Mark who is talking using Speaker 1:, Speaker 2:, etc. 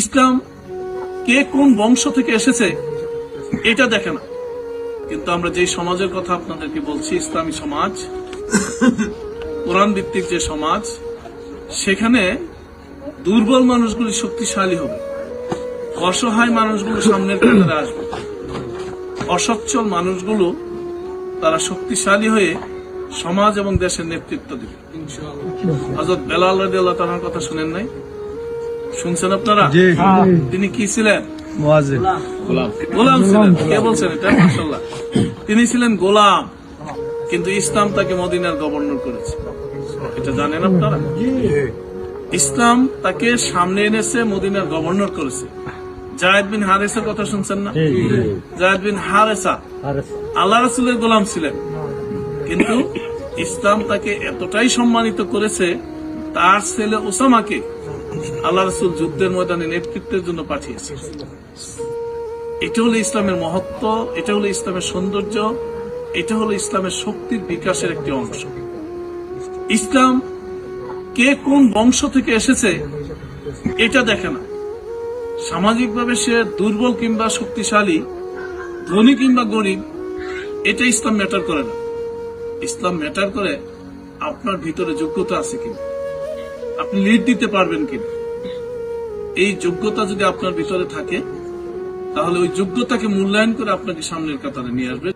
Speaker 1: ইসলাম কে কোন বংশ থেকে এসেছে এটা দেখে না। কিন্তু আমরা যে সমাজের কথা আপনাদেরকে বলছি, ইসলামী সমাজ, কোরআন ভিত্তিক যে সমাজ, সেখানে দুর্বল মানুষগুলি শক্তিশালী হবে, অসহায় মানুষগুলো সামনের কাতারে আসবে, অসচ্ছল মানুষগুলো তারা শক্তিশালী হয়ে সমাজ এবং দেশের নেতৃত্ব দেবে। হযরত বেলাল রাদিয়াল্লাহু তাআলার কথা শুনেন নাই? শুনছেন আপনারা? তিনি কি ছিলেন?
Speaker 2: মুয়াজ্জিন,
Speaker 1: গোলাম ছিলেন। কে বলছেন এটা? মাশাআল্লাহ। তিনি ছিলেন গোলাম, কিন্তু ইসলাম তাকে মদিনার গভর্নর করেছে। এটা জানেন আপনারা? ইসলাম তাকে সামনে এনেছে, মদিনার গভর্নর করেছে। যায়েদ বিন হারেসার কথা শুনছেন না? যায়েদ বিন হারেসা আল্লাহ রাসূলের গোলাম ছিলেন, কিন্তু ইসলাম তাকে এতটাই সম্মানিত করেছে, তার ছেলে ওসামাকে আল্লাহ রাসূল যুদ্ধের ময়দানে নেতৃত্বের জন্য পাঠিয়েছে। এটা হলো ইসলামের মহত্ব, এটা হলো ইসলামের সৌন্দর্য, এটা হলো ইসলামের শক্তির বিকাশের একটি অংশ। ইসলাম কে কোন বংশ থেকে এসেছে এটা দেখে না। সামাজিকভাবে সে দুর্বল কিংবা শক্তিশালী, ধনী কিংবা গরিব, এটা ইসলাম ম্যাটার করে না। ইসলাম ম্যাটার করে আপনার ভিতরে যোগ্যতা আছে কিনা, আপনি লিড দিতে পারবেন কিনা। এই যোগ্যতা যদি আপনার ভিতরে থাকে, তাহলে ওই যোগ্যতাকে মূল্যায়ন করে আপনাকে সামনের কাতারে নিয়ে আসবে।